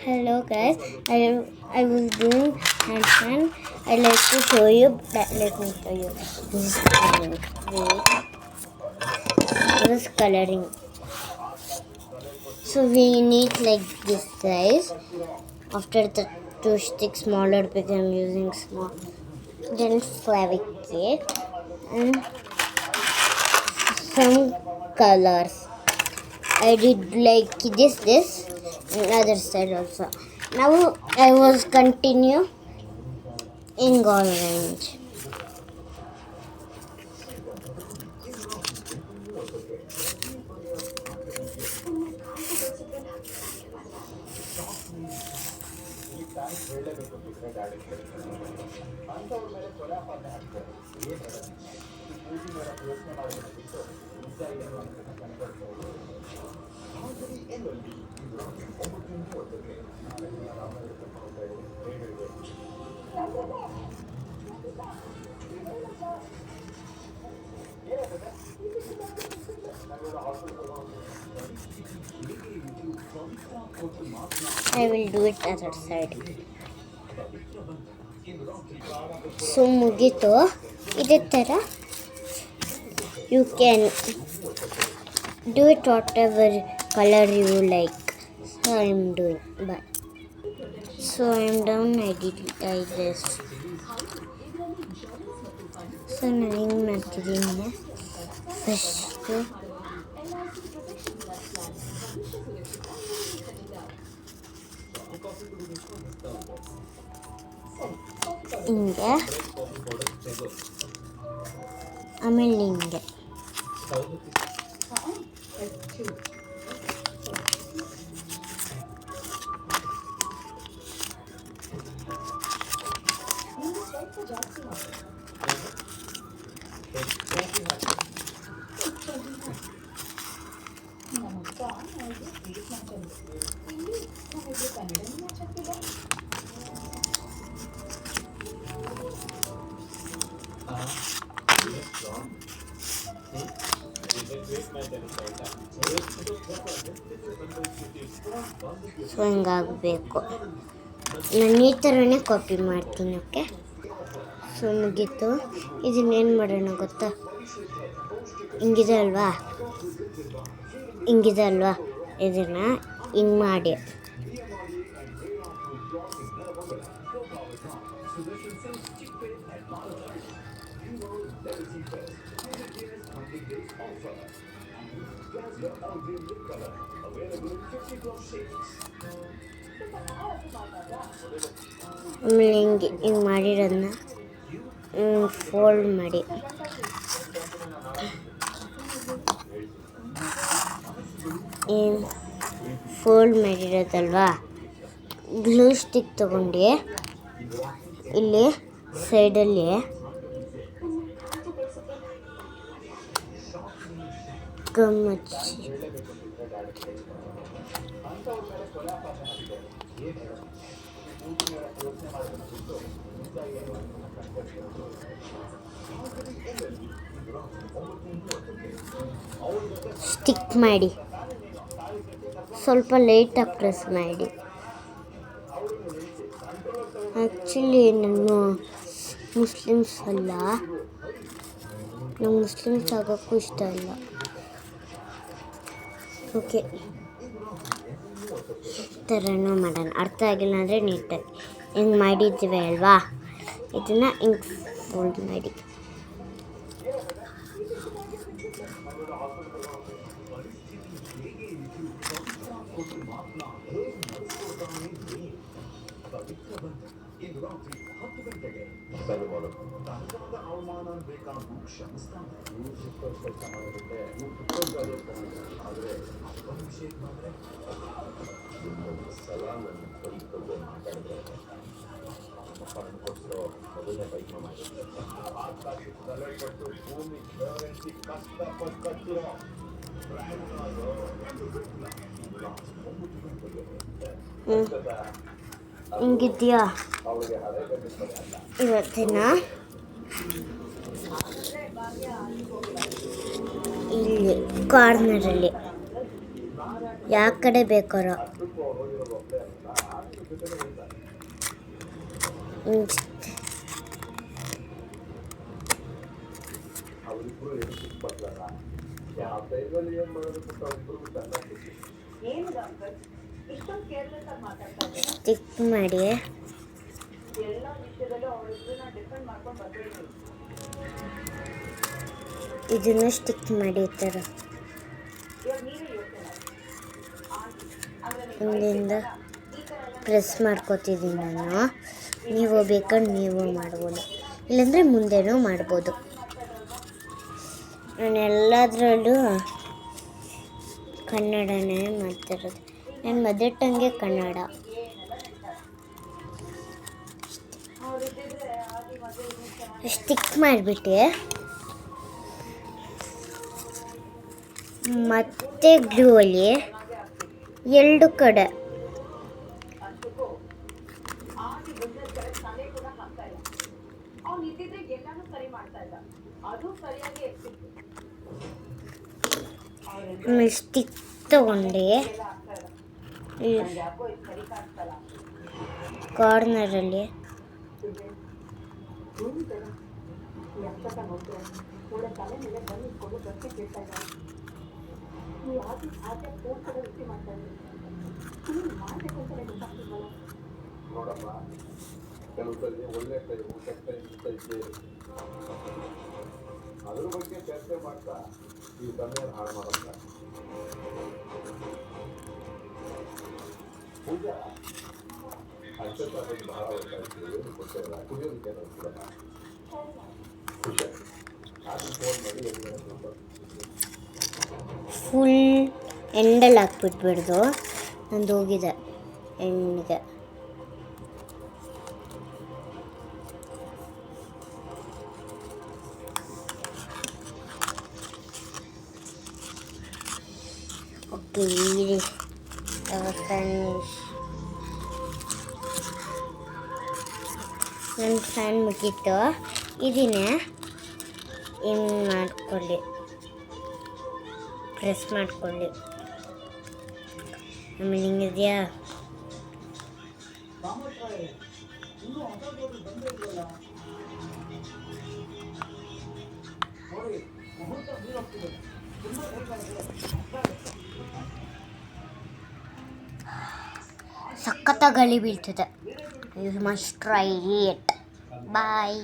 Hello guys, I was doing handstand. I like to show you. Let me show you. This is coloring. This is coloring. So we need like this size. After the two sticks smaller, become using small. Then Slavic and some colors. I did like this, and other side also. Now I was continue in orange. I will do it other side. So ಮುಗೀತು ಇದೇ ಥರ you can do it whatever color you like. So I'm doing, but so I'm done. I did like this. So ನಾನು ಏನು ಮಾಡ್ತಿದ್ದೀನಿ first ಹಿಂಗೆ ಆಮೇಲೆ ಹಿಂಗೆ so ಹಿಂಗಾಗಬೇಕು. ನಾನು ಈ ಥರನೇ ಕಾಪಿ ಮಾಡ್ತೀನಿ. ಓಕೆ, ಸೊ ಮುಗೀತು. ಇದನ್ನೇನು ಮಾಡೋಣ ಗೊತ್ತಾ? ಹಿಂಗಿದೆ ಅಲ್ವಾ, ಇದನ್ನು ಹಿಂಗೆ ಮಾಡಿ ಆಮೇಲೆ ಹಿಂಗೆ ಮಾಡಿರೋದನ್ನ ಫೋಲ್ಡ್ ಮಾಡಿ ಮಾಡಿರೋದಲ್ವಾ, ಗ್ಲೂ ಸ್ಟಿಕ್ ತಗೊಂಡು ಇಲ್ಲಿ ಸೈಡಲ್ಲಿ ಗಮ್ ಹಚ್ಚಿ ಸ್ಟಿಕ್ ಮಾಡಿ ಸ್ವಲ್ಪ ಲೈಟಾಗಿ ಪ್ರೆಸ್ ಮಾಡಿ. ಆ್ಯಕ್ಚುಲಿ ನಾನು ಮುಸ್ಲಿಮ್ಸ್ ಅಲ್ಲ, ನಂಗೆ ಮುಸ್ಲಿಮ್ಸ್ ಆಗೋಕ್ಕೂ ಇಷ್ಟ ಇಲ್ಲ. ಓಕೆ, ಈ ಥರನೂ ಮಾಡೋಣ. ಅರ್ಥ ಆಗಿಲ್ಲ ಅಂದರೆ ನೀಟಾಗಿ ಹಿಂಗೆ ಮಾಡಿದ್ದೀವಿ ಅಲ್ವಾ, ಇದನ್ನು ಹಿಂಗೆ ಫೋಲ್ಡ್ ಮಾಡಿ ಹಿಂಗಿದೆಯಾ ಇವತ್ತಿನ ಇಲ್ಲಿ ಕಾರ್ನರಲ್ಲಿ ಯಾವ ಕಡೆ ಬೇಕಾರೋ ಸ್ಟಿಕ್ ಮಾಡಿ ಇದನ್ನು ಸ್ಟಿಕ್ ಮಾಡಿ ಈ ಥರ ಹಿಂದಿಂದ ಪ್ರೆಸ್ ಮಾಡ್ಕೋತಿದ್ದೀನಿ ನಾನು. ನೀವು ಬೇಕಾದ್ರೆ ನೀವು ಮಾಡ್ಬೋದು, ಇಲ್ಲಾಂದರೆ ಮುಂದೆನೂ ಮಾಡ್ಬೋದು. ನಾನು ಎಲ್ಲದರಲ್ಲೂ ಕನ್ನಡನೇ ಮಾಡ್ತಿರೋದು. ನನ್ನ ಮದರ್ ಟಂಗೆ ಕನ್ನಡ. ಸ್ಟಿಕ್ ಮಾಡಿಬಿಟ್ಟು ಮತ್ತೆ ಗ್ಲೂವಲ್ಲಿ ಎರಡು ಕಡೆ ಸ್ಟಿಕ್ ತಗೊಂಡು ಕಾರ್ನರಲ್ಲಿ ಅದ್ರ ಬಗ್ಗೆ ಚರ್ಚೆ ಮಾಡ್ತಾ ಈ ಸಮಯ ಹಾಳು ಮಾಡೋಲ್ಲ. ಪೂಜಾ ಅಕ್ಷತಾಗಿ ಬಹಳ ಕೊಡ್ತೇವೆ, ಕುಡಿಯೋದಕ್ಕೆ ಕೊಡಲ್ಲ. ಖುಷಿ ಫೋನ್ ಮಾಡಿ ಫುಲ್ ಎಂಡಲ್ಲಿ ಹಾಕ್ಬಿಟ್ಬಿಡ್ದು. ನಂದು ಹೋಗಿದೆ ಎಂಡಿಗೆ. ಓಕೆ, ನನ್ನ ಫ್ಯಾನ್ ಮುಗೀತು. ಇದನ್ನೇ ಹಿಂಗೆ ಮಾಡ್ಕೊಳ್ಳಿ, ಪ್ರೆಸ್ ಮಾಡ್ಕೊಳ್ಳಿ. ಆಮೇಲೆ ಹಿಂಗಿದೆಯಾ, ಸಖತ್ತಾಗಿ ಗಾಳಿ ಬೀಳ್ತದೆ. You must try it. Bye.